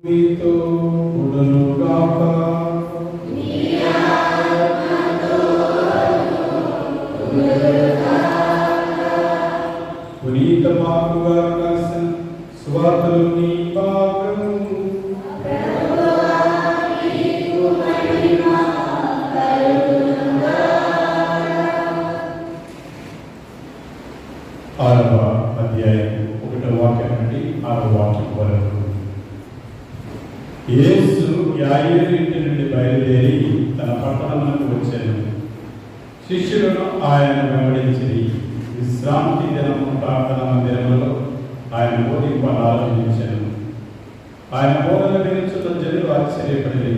మీతో ఉండునుగాక. పునీత మార్కు గారు రాసిన సువార్తలోని భాగము. ఆరవ అధ్యాయం 1వ వాక్యం నుండి 6వ వాక్యం వరకు. యేసు యాయీరు ఇంటి నుండి బయలుదేరి తన పట్టణములకు వచ్చాను. శిష్యులను ఆయన వెంబడించిరి. విశ్రాంతి దినము ప్రార్థన మందిరములో ఆయన బోధింప ఆరంభించాను. ఆయన బోధన వినిచున్న జనులు ఆశ్చర్యపడి,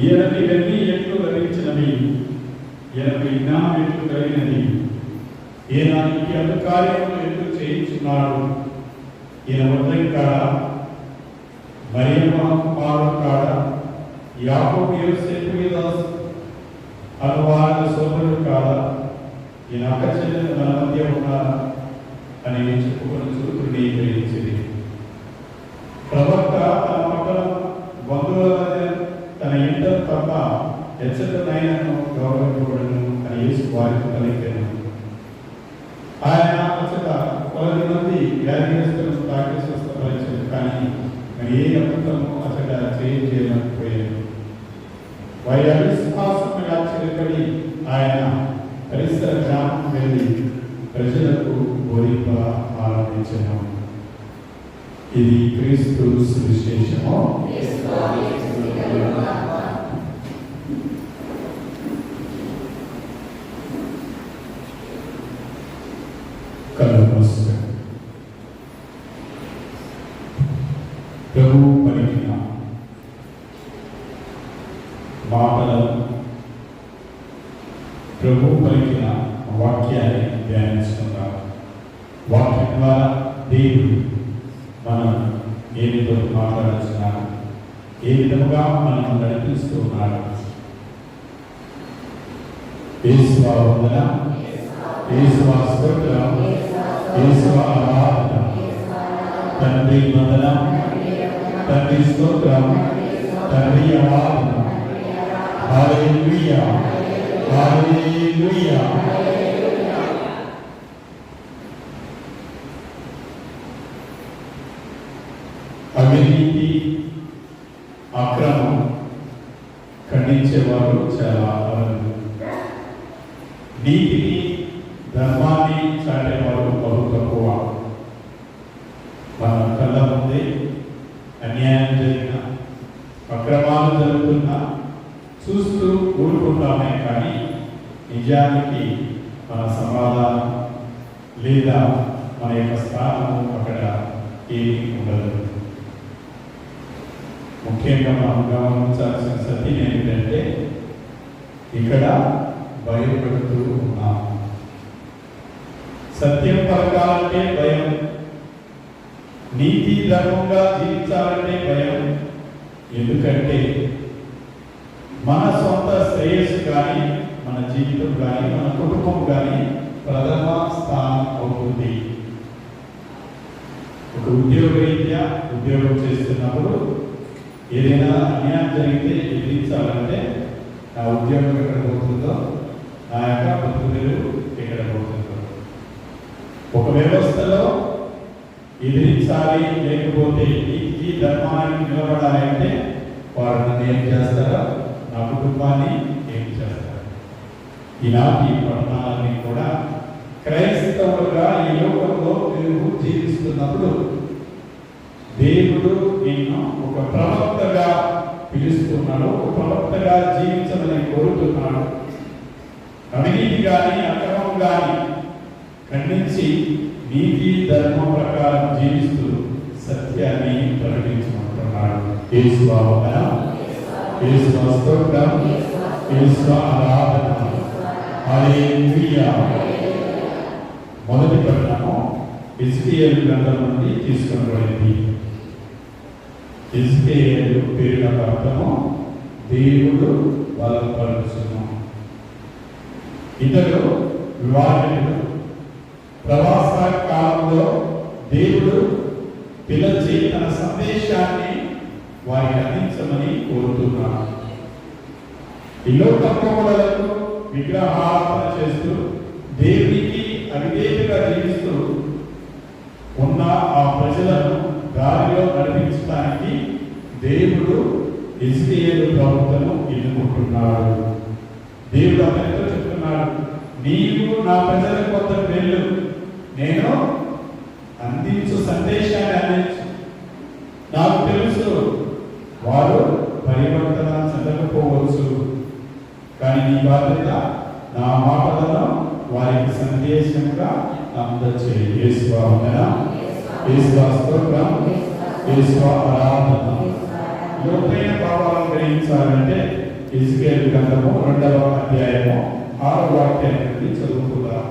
ఈయనకి ఇవన్నీ ఎట్లు లభించినవి, ఈయనకు విజ్ఞానం ఎట్లు కలిగినది, ఈయన ఈ అధికార్యములు ఎట్లు చేయించున్నాడు, ఈయన ఉదయం కాడ, మరియమ్మ కుమారుడు కాడ, యాకోబు యోసేపు యూదాసు అను వారి సోదరుడు కాదా, ఈయన అక్క చెల్లెలు మన మధ్య ఉన్నారా అని చెప్పుకొని చూపుని గ్రహించింది. ప్రవక్త తన పక్కన బంధువుల మధ్య తన ఇంట తప్ప హెచ్చరికనైనను గౌరవింపబడను అని యేసు వారికి పలికాను. ఆయన అచ్చట కొలది మంది వ్యాధిగ్రస్తులను తాకి స్వస్థపరిచారు, కానీ మరి ఏ అద్భుతము అచ్చట చేయలేకపోయారు. వారి అవిశ్వాసం ఆశ్చర్యపడి ఆయన పరిసర గ్రామం వెళ్ళి ప్రజలకు బోధింప ఆరంభించాను. ఇది క్రీస్తు సువిశేషము. ప్రభు పలికిన మాటలను, ప్రభు పలికిన వాక్యాన్ని ధ్యానించుకుంటాం. వాక్యం ద్వారా దేవుడు మనం ఏమితో మాట్లాడుతున్నారు, ఏ విధముగా మనం నడిపిస్తూ ఉన్నారు. యేసువా వందనం, యేసువా స్తోత్రం, యేసువా ఆరాధన. తండ్రి వందనం, తండ్రి స్తోత్రం, తండ్రి ఆరాధన. హల్లెలూయా, హల్లెలూయా. అవినీతి, అక్రమం ఖండించేవారు చాలా అరుదు. నీతిని, ధర్మాన్ని చాటేవారు బహు తక్కువ. మన కళ్ళ ముందే అన్యాయం జరిగిన, అక్రమాలు జరుగుతున్నా చూస్తూ ఊరుకుంటామే, కానీ నిజానికి మన సమాధానం లేదా మన యొక్క స్థానము అక్కడ ఏమీ ఉండదు. ముఖ్యంగా మనం గమనించాల్సిన సత్యం ఏమిటంటే, ఇక్కడ భయపడుతూ ఉన్నాం. సత్యం పలకాలంటే భయం, నీతి ధర్మంగా జీవించాలంటే భయం. ఎందుకంటే మన సొంత శ్రేయస్సు కానీ, మన జీవితం కానీ, మన కుటుంబం కానీ ప్రథమ స్థానం అవుతుంది. ఒక ఉద్యోగరీత్యా ఉద్యోగం చేస్తున్నప్పుడు ఏదైనా అన్యాయం జరిగితే ఎదిరించాలంటే నా ఉద్యోగం ఎక్కడ పోతుందో, నా యొక్క బతుకులు ఎక్కడ పోతుందో. ఒక వ్యవస్థలో ఎదిరించాలి, లేకపోతే నీతికి ధర్మానికి నిలబడాలి అంటే వారు నన్ను ఏం చేస్తారో, నా కుటుంబాన్ని ఏం చేస్తారు. ఈనాటి పట్టణాలన్నీ కూడా క్రైస్తవులుగా ఈ లోకంలో నువ్వు జీవిస్తున్నప్పుడు దేవుడు నిన్ను ఒక ప్రవక్తగా పిలుస్తున్నాడు, ఒక ప్రవక్తగా జీవించమని కోరుతున్నాడు. అవినీతి కానీ, అక్రమం కానీ ఖండించి నీతి ధర్మం ప్రకారం జీవిస్తూ సత్యాన్ని ప్రకటించమంటున్నాడు. యేసువా వందనం, యేసువా స్తోత్రం, యేసువా ఆరాధన. హల్లెలూయా. మొదటి పట్టణము హిజ్కియేలు గ్రంథం నుండి తీసుకొనబడింది. హిజ్కియేలు పేరున అర్థము దేవుడు బలపరుచును. ఇతడు వివాహితుడు. ప్రవాస కాలంలో దేవుడు పిలిచి తన సందేశాన్ని వారికి అందించమని కోరుతున్నాను. ఈ లోక పోకడలకు విగ్రహార్పణ చేస్తూ దేవునికి అవిధేయతగా జీవిస్తూ ఉన్న ఆ ప్రజలను దారిలో నడిపించడానికి దేవుడు హిజ్కియేలు ప్రవక్తను ఎన్నుకుంటున్నాడు. దేవుడు అతనితో చెప్తున్నాడు, నీవు నా ప్రజలకు కొంత వెళ్ళు, నేను అందించు సందేశాన్ని అందించు. నాకు తెలుసు వారు పరివర్తన చెందకపోవచ్చు, కానీ నీ బాధ్యత నా మాటలను వారికి సందేశంగా అందచేయి. యేసువా వందనం, యేసువా స్తోత్రం, యేసువా ఆరాధన. లోతైన భావాలను గ్రహించాలంటే హిజ్కియేలు గ్రంథము 2వ అధ్యాయము 6వ వాక్యాన్ని నుండి చదువుకుందాం.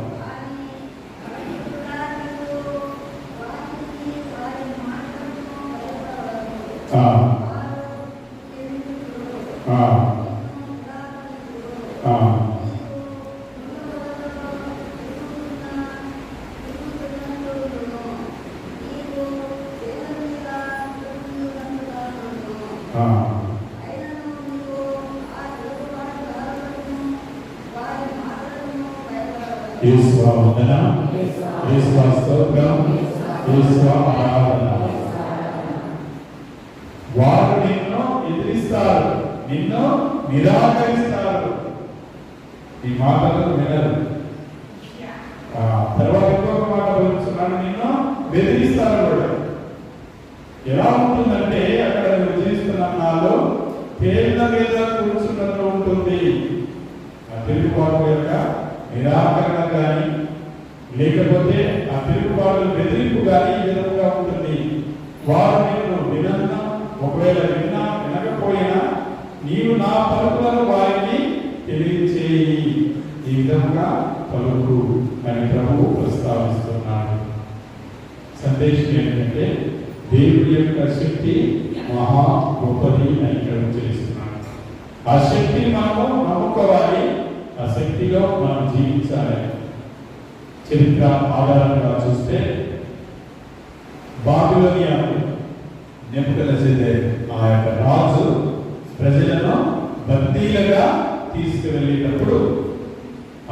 యేసువా వందనం, యేసువా స్తోత్రం, యేసువా ఆరాధన. వారు నిన్ను ఎదిరిస్తారు, నిన్ను నిరాకరిస్తారు, ఈ మాటలు వినరు. తర్వాత ఇంకొక మాట పలుకుతున్నాడు, నిన్ను బెదిరిస్తారు కూడా. ఎలా ఉంటుందంటే అక్కడ నువ్వు జీవిస్తున్న నాలో తేళ్ల మీద కూర్చున్నట్టు ఉంటుంది. ఆ తిరుగుబాటు యొక్క నిరాకరణ కానీ లేకపోతే ఆ తిరుగుబాటు బెదిరింపు కానీ ఈ విధంగా ఉంటుంది. వారు నిన్ను వినన్నా, ఒకవేళ విన్నా వినకపోయినా నీవు నా పలుకులను వారికి తెలియచేయి, ఈ విధంగా పలుకు అని ప్రభువు ప్రస్తావిస్తున్నాడు. సందేశం ఏంటంటే దేవుడి యొక్క శక్తి మహా గొప్పది అని ఇక్కడ తెలుస్తున్నాడు. ఆ శక్తిని మనము నమ్ముకోవాలి, ఆ శక్తిలో మనం జీవించాలి. చరిత్ర ఆధారంగా చూస్తే బాబిలోనియా నెబుకద్నెజర్ ఆ యొక్క రాజు ప్రజలను బందీలుగా తీసుకువెళ్ళేటప్పుడు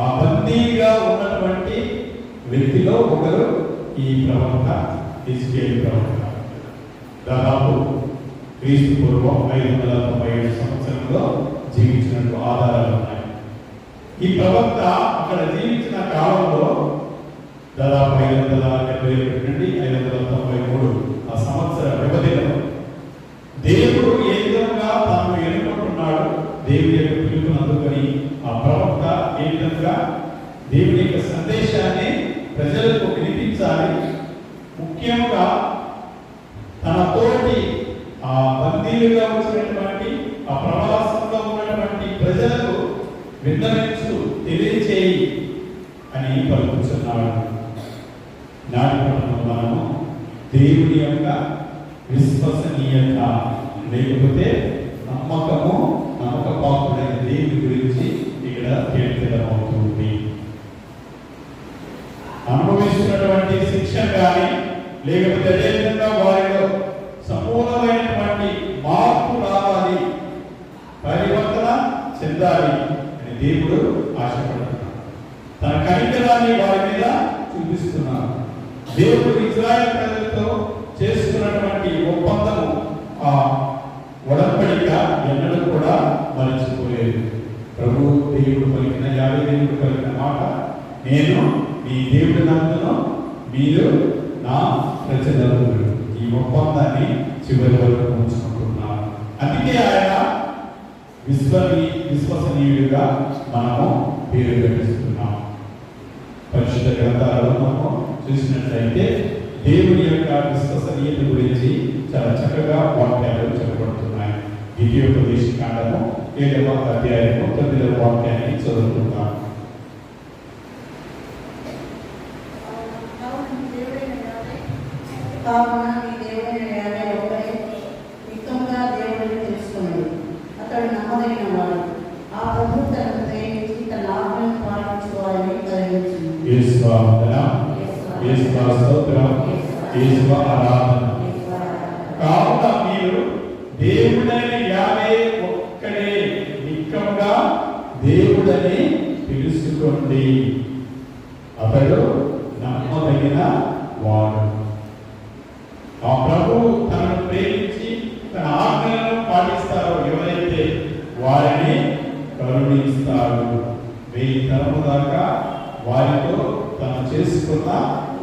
ఆ బందీగా ఉన్నటువంటి వ్యక్తిలో ఒకరు ఈ ప్రవక్త హిజ్కియేలు ప్రవక్త. దాదాపు క్రీస్తు పూర్వం 597 సంవత్సరంలో జీవించినట్టు ఆధారాలు ఉన్నాయి. ఈ ప్రవక్త అక్కడ జీవించిన కాలంలో దాదాపు 571 నుండి 593 ఆ సంవత్సర వ్యవధిలో దేవుడు ఏ విధంగా తాను ఎన్నుకుంటున్నాడు, దేవుడి యొక్క పిలుపును అందుకొని ఆ ప్రవక్త ఏ విధంగా దేవుడి యొక్క సందేశాన్ని ప్రజలకు వినిపించాలి. ముఖ్యంగా తన తోటి ఆ బందీలుగా వచ్చినటువంటి ఆ ప్రవాసంలో ఉన్నటువంటి ప్రజలకు విన్నవించు, తెలియచేయి అని పలుకుతున్నాడు. నాటి మనము దేవుని యొక్క విశ్వసనీయత లేకపోతే నమ్మకపాత్రుడైన దేవుని గురించి ఇక్కడ కేంద్రీకృతమవుతుంది. అనుభవిస్తున్నటువంటి శిక్షణ కానీ లేకపోతే అదేవిధంగా వారిలో సమూలమైనటువంటి మార్పు రావాలి, పరివర్తన చెందాలి అని దేవుడు ఆశపడుతున్నాడు. తన కనికరాన్ని వారి మీద చూపిస్తున్నాడు. దేవుడు ఇశ్రాయేలు ప్రజలతో చేసుకున్నటువంటి ఒప్పందము, ఆ ఒడంబడిక ఎన్నడూ కూడా మరచిపోలేదు. ప్రభు దేవుడు పలికిన, యావే దేవుడు పలికిన మాట, నేను మీ దేవుడు నందును, మీరు నా ప్రజలు. ఈ ఒప్పందాన్ని చివరి వరకు ఉంచుకుంటున్నాను. అందుకే ఆయన విశ్వసనీయుడిగా మనము పేరు గడిస్తున్నాం. పరిశుద్ధ గ్రంథాలలో మనము చూసినట్లయితే దేవుని యొక్క విశ్వసనీయత గురించి చాలా చక్కగా వాక్యాలు చెప్పబడుతున్నాయి. ద్వితీయోపదేశకాండము 7వ అధ్యాయము 9వ వాక్యాన్ని చదువుతున్నాం. అతడు నమ్మదగిన వాడు, ఆ ప్రభు తనను ప్రేమించి తన ఆజ్ఞలను పాటించుకోవాలని కలిగించింది. కావున మీరు దేవుడని తెలుసుకోండి, అతడు నమ్మదగిన వాడు. ఆ ప్రభు తనను ప్రేమించి తన ఆజ్ఞలను పాటిస్తారో ఎవరైతే వారిని కరుణిస్తాడు. 1000 తరముల దాకా వారితో తను చేసుకున్న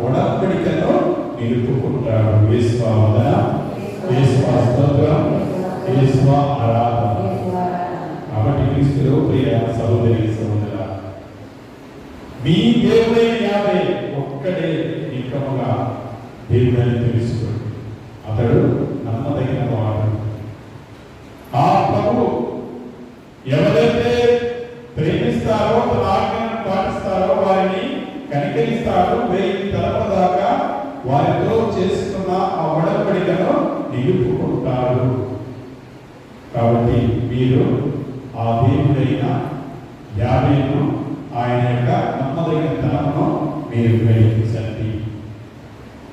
ఉడంబడికను నిలుపుకుంటాడు. యేసువా వందనం, యేసువా స్తోత్రం, యేసువా ఆరాధన. కాబట్టి క్రీస్తులో ప్రియ సహోదరి సహోదరా, మీ దేవుడైన యావే ఒక్కడే నిక్కముగా దేవుడని తెలుసుకోండి, అతడు నమ్మదగిన వాడు. ఆ ప్రభు ఎవరైతే ప్రేమిస్తారో తన ఆజ్ఞలను పాటిస్తారో వారిని కనికరిస్తాడు. 1000 తరముల దాకా వారితో చేసుకున్న ఆ ఉడంబడికను నిలుపుకుంటారు. కాబట్టి మీరు ఆ దేవుడైన యావేను, ఆయన యొక్క నమ్మదగిన తనమును మీరు గ్రహించండి.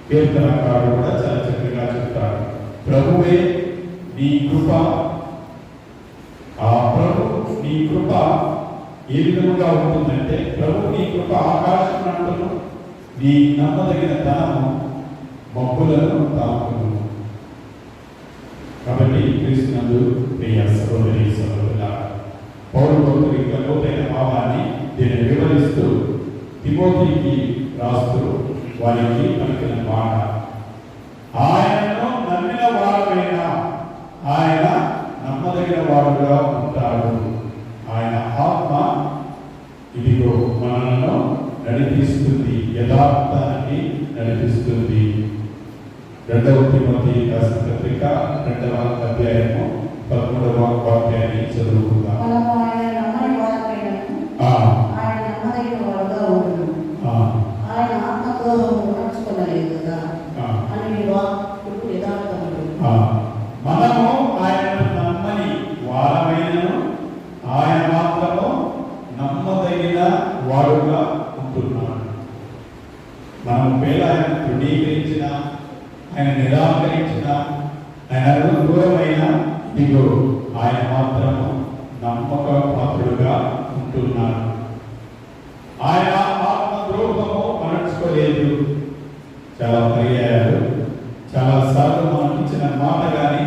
కీర్తనకారుడు కూడా చాలా చక్కగా చెప్తాడు, ప్రభువే నీ కృప, ఆ ప్రభు నీ కృప ఏ విధముగా ఉంటుందంటే, ప్రభు నీ కృప ఆకాశం అంటును, నీ నమ్మదగిన ధనము మబ్బులను తాకును. కాబట్టి క్రీస్తునందు ప్రియ సహోదరి సహోదరులారా, పౌలు భక్తుడి యొక్క లోతైన భావాన్ని దీన్ని వివరిస్తూ తిమోతికి రాస్తూ వారికి పలికిన మాట, ఆయనను నమ్మిన వారైనా ఆయన నమ్మదగిన వాడుగా ఉంటాడు. ఆయన ఆత్మ ఇదిగో మనలను నడిపిస్తుంది, యథార్థానికి నడిపిస్తుంది. 2వ తిమోతి రాసిన పత్రిక 2వ అధ్యాయము 13వ వాక్యాన్ని చదువుకుందాం. ఆయన ఆత్మతో నడుచుకోలేదు కదా అని వాక్కు యథార్థములు. మనము ఆయనను నమ్మని వారమైనను ఆయన మాత్రము నమ్మదగిన వాడుగా ఉంటున్నాడు. మనం ఒకవేళ ఆయన తృణీకరించిన, ఆయన నిరాకరించిన, ఆయన దూరమైన, ఇదిగో ఆయన మాత్రము నమ్మక పాత్రుడుగా ఉంటున్నాడు. ఆయన ఆత్మద్రోహము నడుచుకోలేదు. చాలా పర్యాయాలు, చాలా సార్లు మనం ఇచ్చిన మాట కానీ,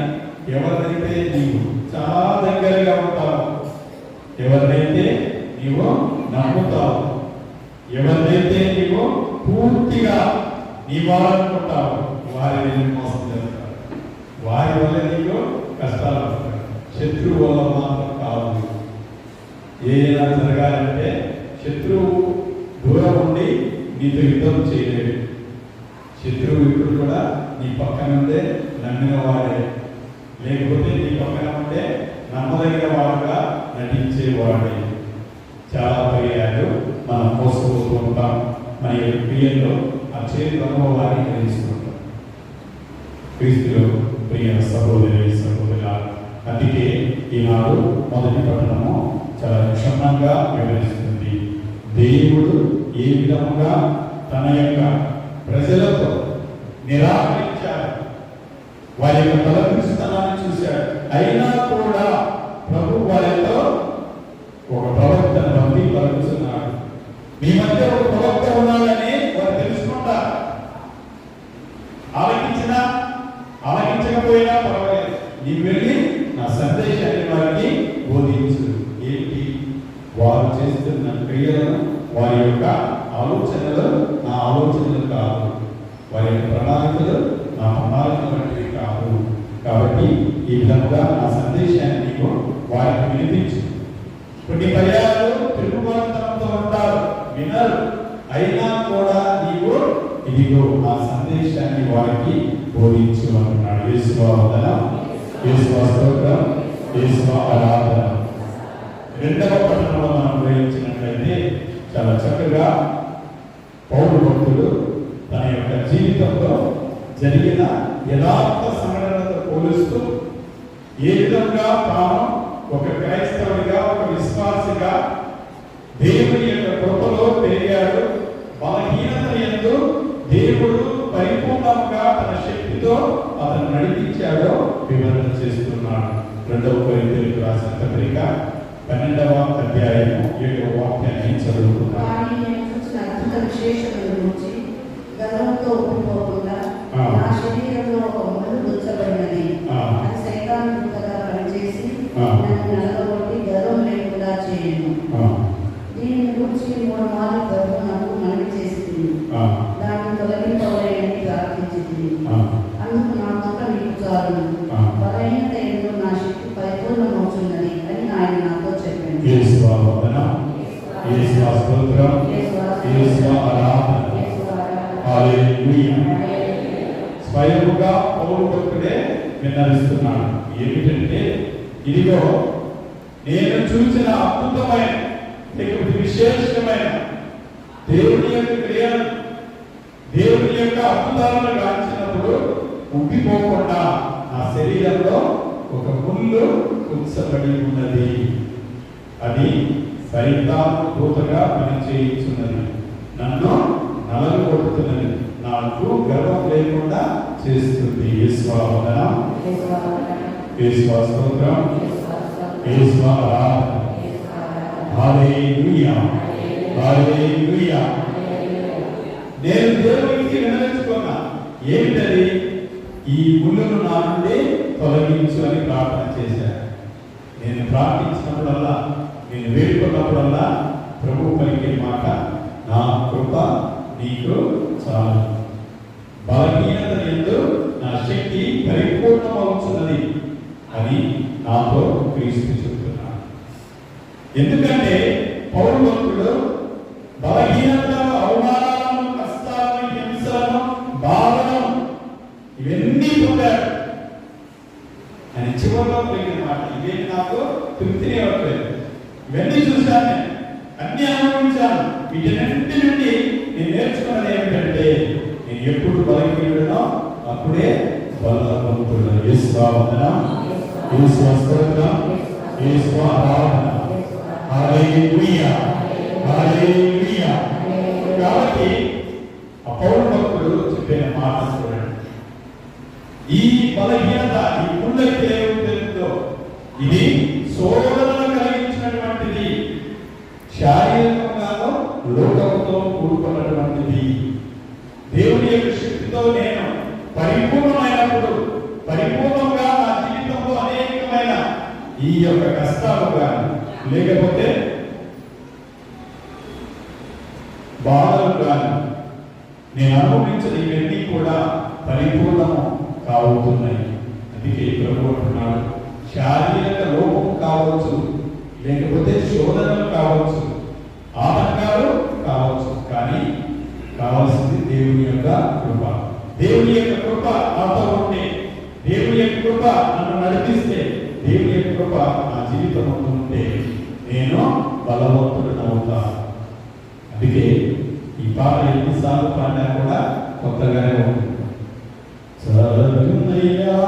ఎవరినైతే నీవు చాలా దగ్గరగా ఉంటావు, ఎవరినైతే నీవు నమ్ముతావు, ఎవరినైతే నీవు పూర్తిగా నీ వారనుకుంటావు, వారిని మోసం చేస్తావు. వారి వల్ల నీకు కష్టాలు వస్తాయి, శత్రువు వల్ల మాత్రం కాదు. ఏదైనా జరగాలంటే శత్రువు దూరం ఉండి నీతో యుద్ధం చేయలేడు. శత్రువు ఇప్పుడు కూడా నీ పక్కన ఉండే నమ్మిన వాడే, లేకపోతే నీ పక్కన ఉండే నమ్మదగిన వాడుగా నటించేవాడే. చాలా పర్యాలు మనం మోసపోతూ ఉంటాం, మన యొక్క క్రియల్లో ఆ చేతి అనుభవాన్ని గ్రహిస్తుంటాం. క్రీస్తులో ప్రియ సహోదరి సహోదరులారా, అందుకే ఈనాడు మొదటి పట్టణము చాలా క్షుణ్ణంగా వివరిస్తుంది. దేవుడు ఏ విధముగా తన యొక్క ప్రజలతో నిరాకరించాడు, వారి యొక్క తలపిస్తానాన్ని చూశాడు. అయినా కూడా ప్రభు వారితో ఒక ప్రవక్తను పంపి పలుకుతున్నాడు. మీ మధ్య ఒక ప్రవక్త ఉన్నాడని వారు తెలుసుకుంటారు. ఆలకించినా ఆలకించకపోయినా పర్వాలేదు, నీవు వెళ్ళి నా సందేశాన్ని వారికి బోధించు. ఏంటి వారు చేస్తున్న క్రియలను, వారి యొక్క ఆలోచనలు నా ఆలోచనలు కాదు, వారి యొక్క ప్రణాళికలు నా ప్రణాళికలు వంటివి కాదు. కాబట్టి ఈ విధంగా నా సందేశాన్ని నీకు వారికి వినిపించు. కొన్ని పర్యాలు తిరుగుబాటుతనంతో ఉంటారు, వినరు. అయినా కూడా నీవు ఇదిగో నా సందేశాన్ని వారికి బోధించు అంటున్నాడు. యేసువా వందనం, యేసువా స్తోత్రం, యేసువా ఆరాధన. 2వ పట్టణంలో మనం గ్రహించినట్లయితే చాలా చక్కగా పౌలు భక్తుడు తన యొక్క జీవితంలో జరిగిన యథార్థ సంఘటనలతో పోలుస్తూ ఏ విధంగా తాను ఒక క్రైస్తవుడిగా, ఒక విశ్వాసిగా దేవుని యొక్క కృపలో పెరిగాడు. బలహీనత యందు దేవుడు పరిపూర్ణంగా తన శక్తితో అతను నడిపించాడో వివరణ చేస్తున్నాడు. 2వ కొరింథీయులకు రాసిన పత్రిక 12వ అధ్యాయము 7వ వాక్యాన్ని చదువుతున్నాను. కానీ నేను చూసిన అద్భుత విశేషముల గురించి గర్వంతో ఉండిపోకుండా ఆ. నా శరీరంలో ఒక ముళ్ళు గుచ్చబడినది. ఆ. అది సైతాను దూతగా పనిచేసి ఆ. నన్ను నలగొట్టి గర్వం లేకుండా చేయను. దీనిని గురించి 3 మార్లు ప్రభు నాకు మనవి చేసింది. దాన్ని తొలగింపవలేని ప్రార్థించింది. అందుకు నా మాట నీకు చాలు. బలహీనత ఎందు నా శక్తి పరిపూర్ణమవుతున్నది అని ఆయన నాతో చెప్పాడు. స్వయముగా పౌలు భక్తుడే విన్నవిస్తున్నాడు. ఏమిటంటే, ఇదిగో నేను చూసిన అద్భుతమైన లేకపోతే విశేషమైన దేవుని యొక్క క్రియలు, దేవుని యొక్క అద్భుతాలను గాంచినప్పుడు ఉబ్బిపోకుండా నా శరీరంలో ఒక ముళ్ళు కుచ్చబడి ఉన్నది. అది సైతాను దూతగా పనిచేయుచున్నది, నన్ను నలగొడుతున్నది, నాకు గర్వం లేకుండా చేస్తుంది. యేసువావదనం, యేసువాస్తోత్రం, యేసువారాధన. హల్లెలూయా, హల్లెలూయా. నేను దేవునికి వినవించుకున్నా. ఏమిటది? ఈ ముళ్ళను నా నుండి తొలగించు అని ప్రార్థన చేశాను. నేను ప్రార్థించినప్పుడల్లా, నేను వేడుకున్నప్పుడల్లా ప్రభు పలికే మాట, నా కృప నీకు చాలు, బలహీనత యందు నా శక్తి పరిపూర్ణమవుతున్నది అని నాతో క్రీస్తు చెబుతున్నాడు. ఎందుకంటే పౌలు భక్తుడు బలహీనత, అవమానాలను, కష్టాలను, హింసలను, బాధలను ఇవన్నీ పొందాడు. ఆయన చివరిలో పోయిన మాట, ఇవేమి నాకు తృప్తిని ఇవ్వట్లేదు, ఇవన్నీ చూశాను, నేను అన్ని అనుభవించాను. వీటన్నింటి నుండి నేను నేర్చుకున్నది ఏమిటంటే, నేను ఎప్పుడు బలహీనుడనో అప్పుడే బలవంతుడు. యేసువావదనం, యేసుస్తోత్రం, యేసువారాధన. హల్లెలూయా, హల్లెలూయా. కాబట్టి ఆ పౌలు భక్తుడు చెప్పిన మాట చూడండి. ఈ బలహీనత, ఈ ముళ్ళైతే ఏమిటో, ఇది శోధనను కలిగించినటువంటిది, శారీరకంగానో లోకంతో కూడుకున్నటువంటిది. దేవుని యొక్క శక్తితో నేను పరిపూర్ణమైనప్పుడు, పరిపూర్ణంగా నా జీవితంలో అనేకమైన ఈ యొక్క కష్టాలు కానీ, లేకపోతే బాధలు కానీ నేను అనుభవించిన ఇవన్నీ కూడా పరిపూర్ణము కావుతున్నాయి. అందుకే ప్రభు అంటున్నాడు, శారీరక లోపం కావచ్చు, లేకపోతే శోధనలు కావచ్చు, ఆటంకాలు కావచ్చు, కానీ కావాల్సింది దేవుని యొక్క కృప. దేవుని యొక్క కృప నాతో ఉంటే, దేవుని యొక్క కృప నన్ను నడిపిస్తే, దేవుని యొక్క కృప నా జీవితం ఉంటే నేను బలవంతుడనవుతాను. అందుకే ఈ పాట ఎన్నిసార్లు పాడినా కూడా కొత్తగానే ఉంటుంది. చాలునయ్యా,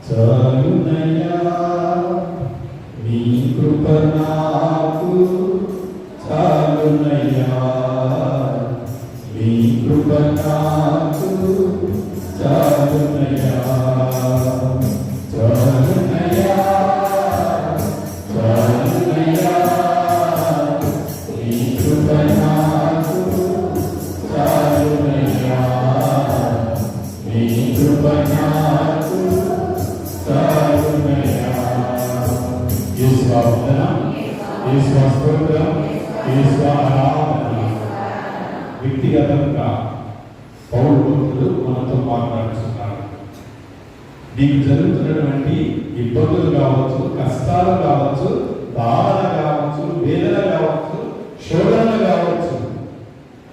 చాలునయ్యా, నీ కృప నాకు చాలునయ్యా, నీ కృప నాకు చాలునయ్యా, చాలునయ్యా, చాలునయ్యా, నీ కృప నాకు చాలునయ్యా, నీ కృప నాకు చాలునయ్యా. యేసువావదనం, యేసుస్తోత్రం, యేసువారాధన. వ్యక్తిగతంగా పౌలు భక్తుడు మనతో మాట్లాడుతున్నారు. నీకు జరుగుతున్నటువంటి ఇబ్బందులు కావచ్చు, కష్టాలు కావచ్చు, బాధ కావచ్చు, వేదన కావచ్చు, శోధనలు కావచ్చు,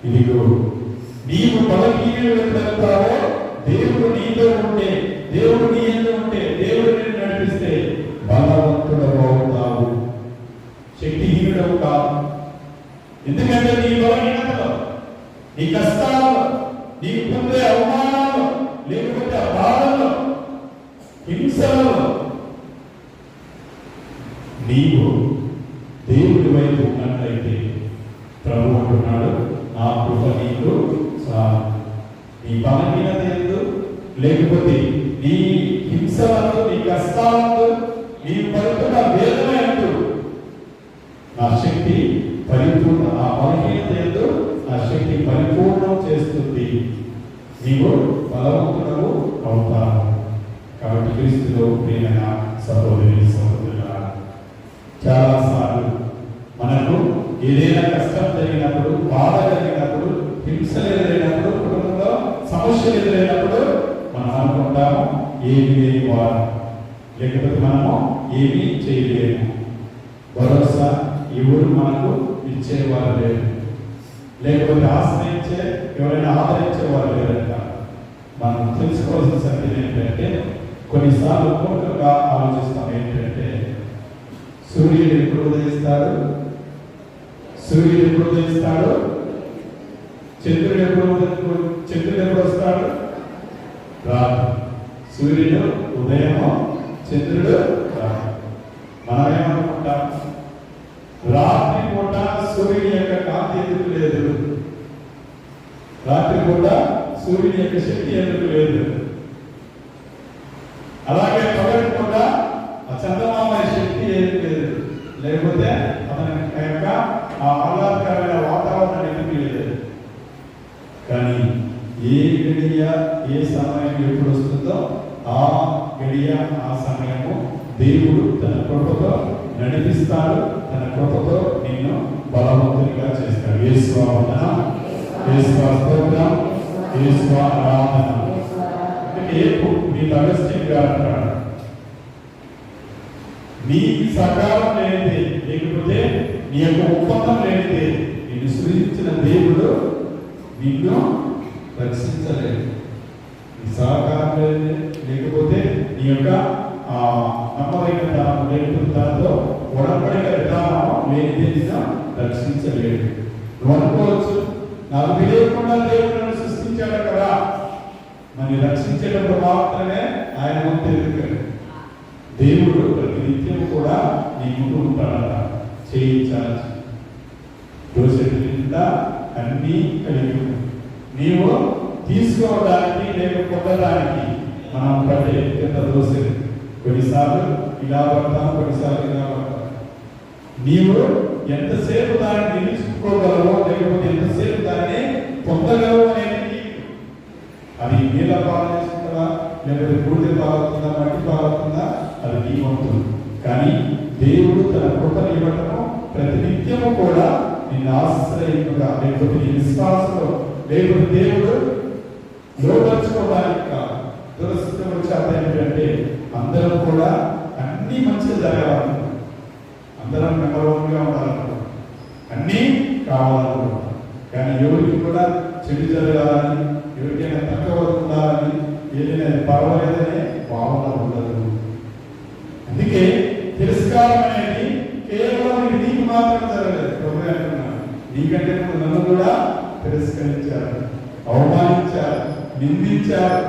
ఇదిగో నీవు బలహీనుడు ఎప్పుడవుతావో, దేవుడు నీతో ఉంటే, దేవుడు నీ యందు ఉంటే, దేవుడు నిన్ను నడిపిస్తే బలవంతుడవు అవుతావు, శక్తిహీనుడవు కాదు. ఎందుకంటే నీ బలహీనతలో, నీ కష్టాలలో, నీకు పొందే అవమానాలు, లేకపోతే ఆ బాధల్లో, హింసలలో నీవు దేవుడి వైపు ఉన్నట్లయితే ప్రభు అంటున్నాడు, నా కృప నీకు చాలు. నీ బలహీనత ఎందు, లేకపోతే నీ హింసలందు, నీ కష్టాలందు, నీ పడుతున్న వేదన శక్తి పరిపూర్ణ, ఆ బలహీనత యందు ఆ శక్తి పరిపూర్ణం చేస్తుంది. నీవు బలవంతుడవు అవుతావు. కాబట్టి క్రీస్తులో ప్రియమైన సహోదరి సహోదరులారా, చాలాసార్లు మనకు ఏదైనా కష్టం జరిగినప్పుడు, బాధ కలిగినప్పుడు, హింసలు ఎదురైనప్పుడు, కుటుంబంలో సమస్యలు ఎదురైనప్పుడు మనం అనుకుంటాము ఏమి లేని వారు, లేకపోతే మనము ఏమీ చేయలేము, భరోసా ఎవరు మనకు ఇచ్చేవారు లేరు, లేకపోతే ఆశ్రయించే ఎవరైనా ఆదరించేవారు లేరంట. మనం తెలుసుకోవాల్సిన సత్యం ఏంటంటే, కొన్నిసార్లు పూర్తిగా ఆలోచిస్తాం ఏంటంటే, సూర్యుడు ఎప్పుడు ఉదయిస్తాడు, సూర్యుడు ఎప్పుడు ఉదయిస్తాడు, చంద్రుడు ఎప్పుడు వస్తాడు, రాత్రి. సూర్యుడు ఉదయము, చంద్రుడు రాత్రి. మనం ఏమనుకుంటాం, రాత్రి పూట సూర్యుని యొక్క కాంతి ఎందుకు లేదు, రాత్రి పూట సూర్యుని యొక్క శక్తి ఎందుకు లేదు, అలాగే పగటి పూట ఆ చంద్రమామ శక్తి ఏది లేదు, లేకపోతే అతని యొక్క ఆ ఆహ్లాదకరమైన వాతావరణం ఎందుకు లేదు. కానీ ఏ గడియ ఏ సమయం ఎప్పుడు వస్తుందో ఆ గడియ ఆ సమయము దేవుడు తన కృపతో నడిపిస్తాడు, తన కృపతో నిన్ను బలవంతునిగా చేస్తాడు. యేసు వందనం, యేసు స్తోత్రం, యేసు ఆరాధన. మీ అగస్టిన్ గారు అంటాడు, నీ సకాలం లేనిదే, లేకపోతే నీ యొక్క ఒప్పందం లేనిదే నిన్ను సృజించిన దేవుడు నిన్ను రక్షించలేదు. నీ సహకారం లేనిదే, లేకపోతే నీ యొక్క నమ్మదగిన తనం, లేకపోతే తనతో ఉడబడిన విధానం లేనిదే నిన్ను రక్షించలేదు. నువ్వు అనుకోవచ్చు, నాకు తెలియకుండా దేవుడు నన్ను సృష్టించాడు కదా, మరి రక్షించేటప్పుడు మాత్రమే ఆయన తెలుగు. దేవుడు ప్రతి నిత్యం కూడా నీ ముందు ఉంటాడట. చేయించాలి దోషంగా అన్నీ కలిగి నీవు తీసుకోవడానికి లేక పొందడానికి మనం పడే ఎంత దోషం. కొన్నిసార్లు ఇలా పడతాం, కొన్నిసార్లు ఇలా పడతాం. నీవు ఎంతసేపు దాన్ని నిలుచుకోగలవో, లేకపోతే ఎంతసేపు దాన్ని పొందగలవు అనేది, అది నీళ్ళ పాలు చేసుకుందా, లేకపోతే బూడిద పాలవుతుందా, మట్టి పాలవుతుందా, అది నీ వంతు. కానీ దేవుడు తన కృపను ఇవ్వటము ప్రతి నిత్యము కూడా నిన్ను ఆశ్రయింపుగా, లేకపోతే నీ విశ్వాసంలో, లేకపోతే దేవుడు లోపరుచుకోవడానికి కాదు. దురస్థితం వచ్చేది ఏంటంటే, అందరం కూడా అన్ని మంచిగా జరగాలనుకుంటాం, అందరం నెంబర్గా ఉండాలనుకుంటాం, అన్నీ కావాలనుకుంటాం. కానీ ఎవరికి కూడా చెడు జరగాలని, ఎవరికైనా తక్కువ ఉండాలని, ఏదైనా పర్వాలేదనే భావన ఉండదు. అందుకే తిరస్కారం అనేది కేవలం నీకు మాత్రం జరగలేదు. ప్రభు అంటున్నాను, నీకంటే నన్ను కూడా తిరస్కరించారు, అవమానించారు, నిందించారు,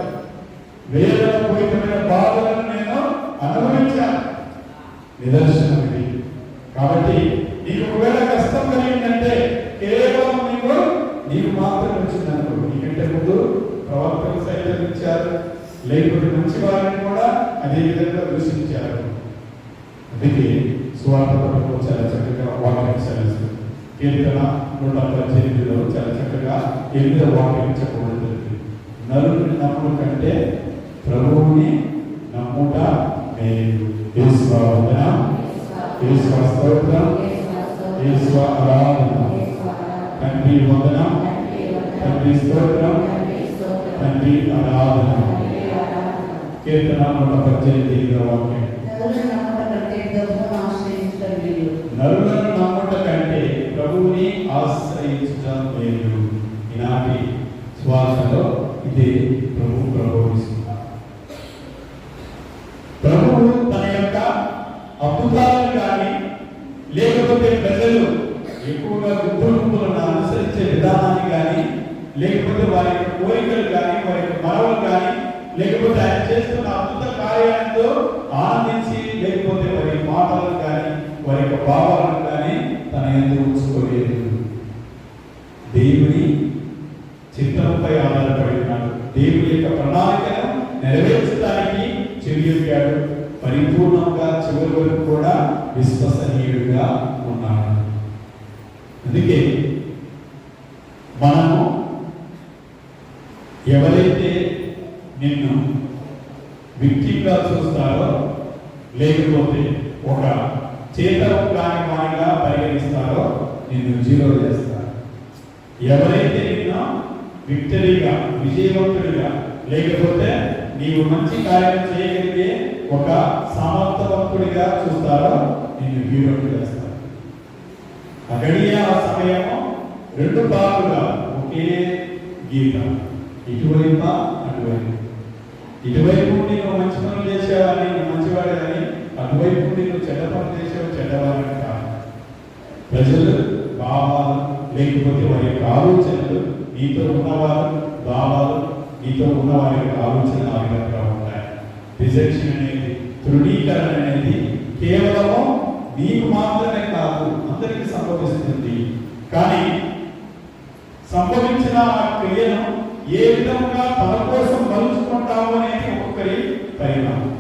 వేదపూరితమైన బాధలను నేను అనుభవించాను. నిదర్శనం ఇది. కాబట్టి నీకు ఒకవేళ కష్టం కలిగిందంటే కేవలం నీకు మాత్రం వచ్చిందనుకో. నీకంటే ముందు ప్రవర్తన సైతం ఇచ్చారు, లేకపోతే మంచి వారిని కూడా అదే విధంగా దూషించారు. అందుకే స్వార్థ పథకం చాలా చక్కగా వాక్యం చదివిస్తుంది. కీర్తన 118లో చాలా చక్కగా 8వ వాక్యం చెప్పబడుతుంది. నరుని నమ్ముట కంటే ప్రభువుని నమ్ముట మేలు. యేసు వందనం, యేసు స్తోత్రం, యేసు ఆరాధన. తండ్రి వందనం, తండ్రి స్తోత్రం, తండ్రి ఆరాధన. కీర్తన 118వ వాక్యం, నరులను నమ్ముట కంటే ప్రభువుని ఆశ్రయించుట మేలు. ఈనాటి శ్వాసలో ఇదే ప్రభువు ప్రబోధిస్తున్నారు. ప్రభువు తన యొక్క అద్భుతాలను కానీ, లేకపోతే ప్రజలు ఎక్కువగా గుంపులను అనుసరించే విధానాన్ని కానీ, లేకపోతే వారి యొక్క కోరికలు కానీ, వారి యొక్క మనవలు కానీ, లేకపోతే ఆయన చేస్తున్న అద్భుత కార్యాలతో ఆనందించి, లేకపోతే వారి మాటలను కానీ, వారి యొక్క భావాలను కానీ తన యందు ఉంచుకోలేదు. దేవుని చిత్తంపై ఆధారపడి ఉన్నాడు. దేవుని యొక్క ప్రణాళికను నెరవేర్చడానికి చెయ్యగాడు. పరిపూర్ణంగా చివరి వరకు కూడా విశ్వసనీయుడిగా ఉన్నాడు. అందుకే మనము ఎవరైతే నిన్ను విక్టిమ్గా చూస్తారో, లేకపోతే ఒక చేతవు కాని వాడిగా పరిగణిస్తారో నిన్ను జీరో చేస్తారు. ఎవరైతే నిన్ను విక్టరీగా, విజయవంతుడిగా, లేకపోతే నీవు మంచి కార్యం చేయగలిగే ఒక సమర్థవంతుడిగా చూస్తారో నిన్ను హీరోకి చేస్తారు. ఆ సమయము రెండు భాగాలుగా ఒకే గీత, ఇటువైపు అటువైపు. ఇటువైపు నువ్వు మంచి పనులు చేసేవాడిని, నువ్వు మంచివాడు కానీ, అటువైపు నువ్వు చెడ్డ పనులు చేసేవాడు చెడ్డవాడిని కాదు. ప్రజలు భావాలు లేకపోతే వారి యొక్క ఆలోచనలు, నీతో ఉన్నవారు భావాలు, నీతో ఉన్న వారి యొక్క ఆలోచన ఆ విధంగా ఉంటాయి. రిజెక్షన్ అనేది, తృణీకరణ అనేది కేవలము నీకు మాత్రమే కాదు, అందరికీ సంభవిస్తుంది. కానీ సంభవించిన ఆ క్రియను ఏ విధంగా తన కోసం మలుచుకుంటాము అనేది ఒక్కొక్కరి పరిణామం.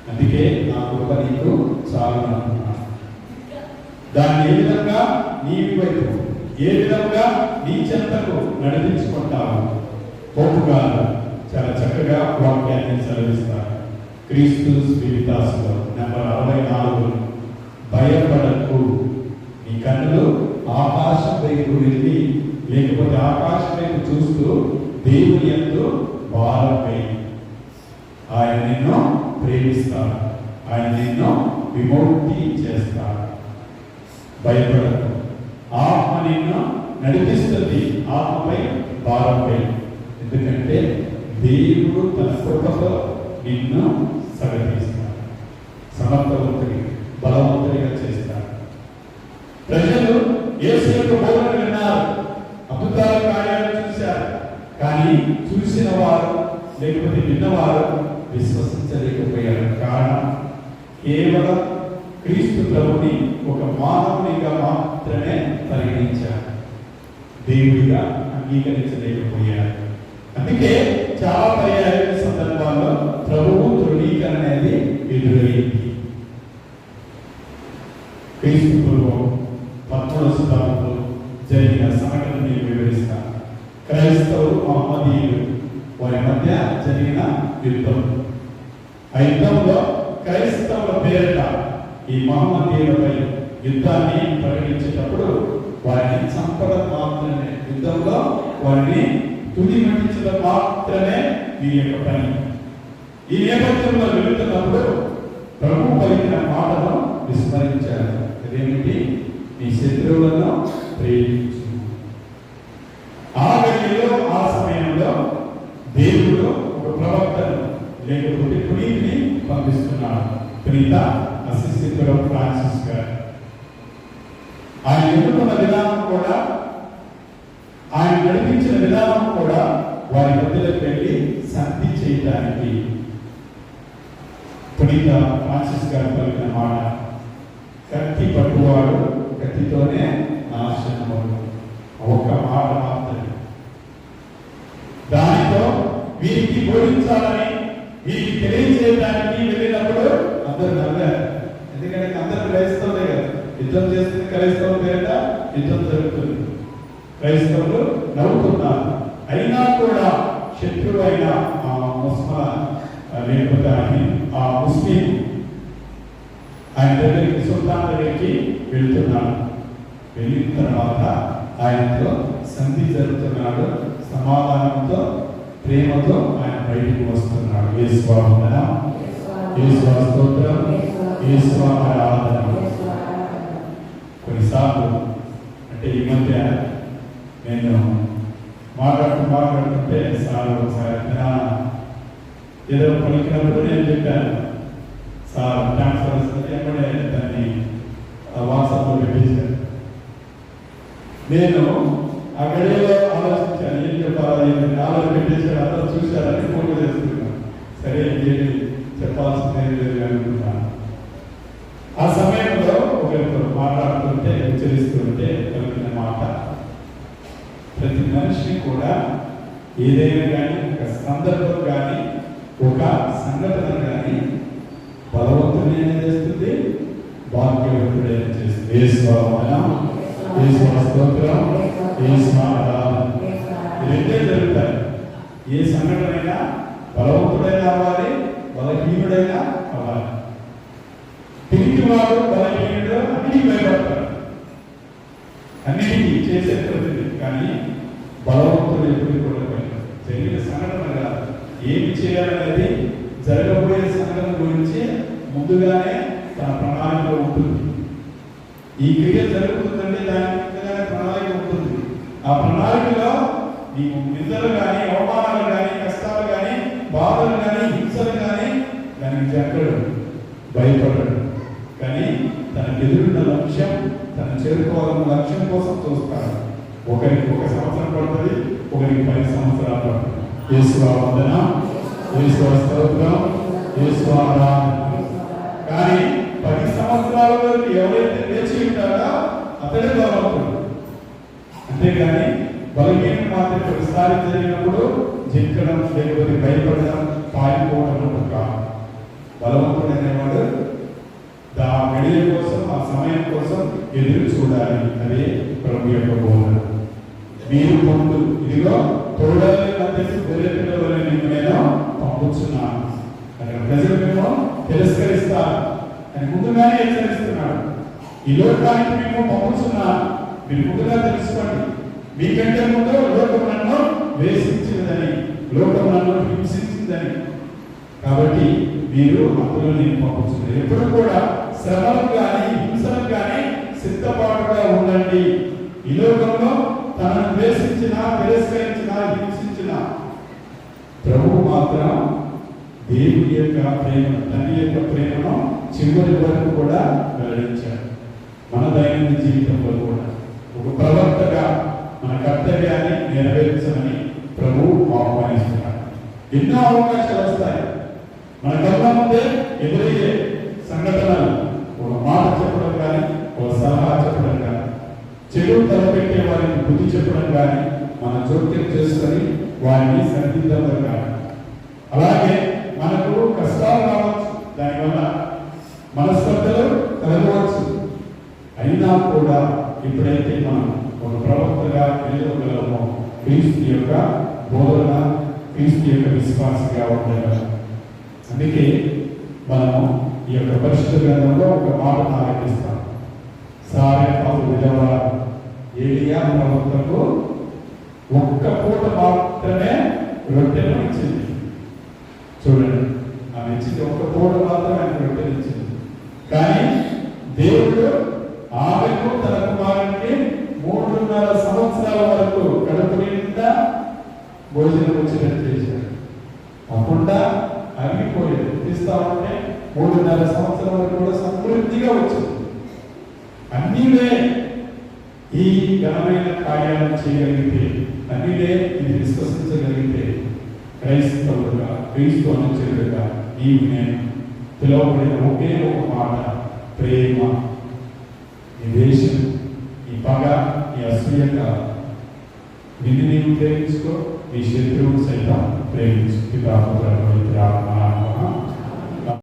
అందుకే నా కృప నీకు చాలు అంటున్నాను. దాన్ని ఏ విధంగా నీ వైపు, ఏ విధంగా నీ చెంతకు నడిపించుకుంటావు. పోపుగా చాలా చక్కగా వాక్యాన్ని సెలవిస్తారు. క్రీస్తు స్పిరిటాస్లో నెంబర్ 64, భయపడకు, నీ కన్నులు ఆకాశం వైపు వెళ్ళి, లేకపోతే ఆకాశం వైపు చూస్తూ దేవుని యందు భారం వేయి. ఆయన నిన్ను ప్రేమిస్తాడు, ఆయన నిన్ను విముక్తి చేస్తాడు. భయపడకు, ఆత్మ నిన్ను నడిపిస్తుంది, ఆత్మపై భారం వేయి. ఎందుకంటే దేవుడు తన కృపతో నిన్ను సగతిస్తాడు, సమర్థవంతుడి, బలవంతుడిగా చేస్తాడు. ప్రజలు యేసు యొక్క బోధన విన్నారు, అద్భుతాల కార్యాలు చూశారు. కానీ చూసిన వారు లేకపోతే విన్నవారు విశ్వసించలేకపోయారు. కారణం కేవలం క్రీస్తు ప్రభుని ఒక మానవునిగా మాత్రమే పరిగణించారు, దేవుడిగా అంగీకరించలేకపోయారు. అందుకే చాలా పర్యాయ సందర్భాల్లో ప్రభువు తృణీకరణ అనేది ఎదురైంది. క్రీస్తు పూర్వం 13వ శతాబ్దంలో జరిగిన సంఘటన నేను వివరిస్తాను. క్రైస్తవులు, మహమ్మదీయులు వారి మధ్య జరిగిన యుద్ధం. ఆ యుద్ధంలో క్రైస్తవుల పేరిట ఈ మహమ్మదీయులపై యుద్ధాన్ని ప్రకటించేటప్పుడు వారిని చంపడం మాత్రమే, యుద్ధంలో వారిని తుది మట్టించడం మాత్రమే వీరి యొక్క పని. ఈ నేపథ్యంలో వెళుతున్నప్పుడు ప్రభు పలికిన మాటను విస్మరించారు. అదేమిటి? నీ శత్రువులను ప్రేమించు. ఆ గడిలో, ఆ సమయంలో దేవుడు ఒక ప్రవక్తను లేకపోతే పునీతిని పంపిస్తున్నాడు. పునీత అసిస్టెంట్ ఫ్రాన్సిస్ గారు. ఆయన ఎన్నుకున్న విధానం కూడా, ఆయన నడిపించిన విధానం కూడా వారి మధ్యలోకి వెళ్ళి శాంతి చేయడానికి పునీత ఫ్రాన్సిస్ గారు పలికిన మాట, కత్తి పట్టువాడు కత్తితోనే నాశనమవును. ఒక్క మాట మాత్రమే. దానితో వీరికి బోధించాలని, వీరికి తెలియజేయడానికి వెళ్ళినప్పుడు అందరూ నవ్వారు. ఎందుకంటే అందరూ క్రైస్తవులే కదా, యుద్ధం చేస్తున్న క్రైస్తవుల పేరిట యుద్ధం జరుగుతుంది. క్రైస్తవులు నవ్వుతున్నారు. అయినా కూడా శత్రువు అయిన లేకపోతే ఆ ముస్లిం ఆయన దగ్గరికి, సుల్తాన్ దగ్గరికి వెళ్తున్నాడు. వెళ్ళిన తర్వాత ఆయనతో సంధి జరుగుతున్నాడు. సమాధానంతో, ప్రేమతో ఆయన బయటికి వస్తున్నాడు. యేసువాహన, యేసువా స్తోత్రం, యేసువా ఆరాధన. కొన్నిసార్లు అంటే ఈ మధ్య నేను మాట్లాడుతుంటే సార్ ఒకసారి ఏదో పలికినప్పుడు నేను చెప్పాను, సార్ ట్రాన్స్ఫర్ వస్తుంది ఎప్పుడే దాన్ని వాట్సాప్లో పెట్టేశాను. నేను ఆ గడిలో ఆలోచించాను, ఏం చెప్పాలి, ఆలోచన పెట్టేశాడు. అందరూ చూశారని ఫోటో చేస్తున్నాను. సరే ఇంకేమి చెప్పాల్సిందే లేదు అనుకుంటున్నాను. ఆ సమయంలో ఒకరితో మాట్లాడుతుంటే, ఉచ్చరిస్తుంటే కలిగిన మాట, ప్రతి మనిషిని కూడా ఏదైనా కానీ, ఒక సందర్భం కానీ, ఒక సంఘటన కానీ బలవంతుడైనా చేస్తుంది, భాగ్యవంతుడైనా చేస్తుంది. యేసు స్తోత్రం, యేసు ఆరాధన. ఈ రెండే జరుగుతాయి. ఏ సంఘటనైనా బలవంతుడైనా అవ్వాలి, బలహీనుడైనా అవ్వాలి. పిరికివాడు బలహీనుడు అన్నిటికీ భయపడతాడు, అన్నిటికీ చేసే ప్రతిదీ. కానీ బలవంతుడు ఎప్పుడు కూడా భయపడతాడు. జరిగిన సంఘటన కాదు, ఏమి చేయాలనేది జరగబోయే సంఘటన గురించి ముందుగానే తన ప్రణాళికలో ఉంటుంది. ఈ క్రియ జరుగుతుందంటే దాని ముందుగానే ప్రణాళిక ఉంటుంది. ఆ ప్రణాళికలో నీకు నిందలు కానీ, అవమానాలు కానీ, కష్టాలు కానీ, బాధలు కానీ, హింసలు కానీ దానికి జరగడు, భయపడడు. కానీ తనకు ఎదురున్న లక్ష్యం, తను చేరుకోవాలన్న లక్ష్యం కోసం చూస్తాడు. ఒకరికి 1 సంవత్సరం పడుతుంది, ఒకరికి 10 సంవత్సరాలు పడుతుంది. యేసు వందనం, యేసు స్తోత్రం, యేసు ఆరాధన. కానీ 10 సంవత్సరాల వరకు ఎవరైతే వేచి ఉంటారో అతడే బలవంతుడు. అంతేగాని బలహీనం మాత్రం ఒకసారి జరిగినప్పుడు జింకడం, లేకపోతే భయపడడం, పారిపోవడం కాదు. బలవంతుడు అనేవాడు ఆ గడియ కోసం, ఆ సమయం కోసం ఎదురు చూడాలి. అదే ప్రభు యొక్క బోధన. మీరు పొందు, ఇదిగో తోడని మధ్యకు గొర్రెపిల్లవలె నిన్ను నేను పంపుచున్నాను. అక్కడ ప్రజలు తిరస్కరిస్తారు అని ముందుగానే హెచ్చరిస్తున్నాడు. ఈ లోకానికి మేము పంపుచున్నాను, మీరు ముందుగా తెలుసుకోండి. మీకంటే ముందు లోకం నన్ను వేసించిందని, లోకం నన్ను హింసించిందని. కాబట్టి మీరు అందులో నేను పంపుచున్నాను. ఎప్పుడు కూడా శ్రమలకు కానీ, హింసలకు కానీ సిద్ధపాటుగా ఉండండి. ఈ లోకంలో తనను ద్వేషించిన, తిరస్కరించిన, హింసించిన ప్రభువు మాత్రం దేవుని యొక్క ప్రేమ, తండ్రి యొక్క ప్రేమను చివరి వరకు కూడా వెల్లడించాడు. మన దైనందిన జీవితంలో కూడా ఒక ప్రవక్తగా మన కర్తవ్యాన్ని నెరవేర్చమని ప్రభువు ఆహ్వానిస్తున్నాడు. ఎన్నో అవకాశాలు వస్తాయి మన కళ్ళ ముందే ఎదురయ్యే సంఘటనలు. ఒక మాట చెప్పడం కానీ, ఒక సలహా చెప్పడం కానీ, చెడు తలపెట్టే వారికి బుద్ధి చెప్పడం కానీ, మన జోక్యం చేసుకొని వారిని సరిదిద్దడం కానీ. అలాగే మనకు కష్టాలు రావచ్చు, దానివల్ల మనస్పర్ధలు కలగవచ్చు. అయినా కూడా ఎప్పుడైతే మనం ఒక ప్రవక్తగా నిలవగలమో, క్రీస్తు యొక్క బోధన, క్రీస్తు యొక్క విశ్వాసగా ఉండగలం. అందుకే మనము ఈ యొక్క పరిశుద్ధ గ్రంథంలో ఒక మాట ఆలోచిస్తాం. సారెపాతు విధవ ఏలియా ప్రవక్తకు 1 పూట మాత్రమే రొట్టెను ఇచ్చింది. చూడండి, ఆమె ఇచ్చింది 1 పూట మాత్రమే ఆయన రొట్టెను ఇచ్చింది. కానీ దేవుడు ఆమెకు, తన కుమారునికి 3.5 సంవత్సరాల వరకు కడుపు నిండా భోజనం వచ్చేటట్టు చేశాడు. అప్పుడు అరిగిపోయేది. తీస్తా ఉంటే 3.5 సంవత్సరాల వరకు కూడా సమృద్ధిగా వచ్చింది. అన్నీలే ఈ ఘనమైన కార్యాలను చేయగలిగితే, అన్నీలే ఇది విశ్వసించగలిగితే, క్రైస్తవులుగా, క్రీస్తు అనుచరులుగా నీవు నేను పిలువబడిన ఒకే ఒక మాట, ప్రేమ. ఈ దేశం, ఈ పగ, ఈ అసూయత, నిన్ను నీవు ప్రేమించుకో, నీ శత్రువును సైతం ప్రేమించు. పితా పుత్ర పవిత్ర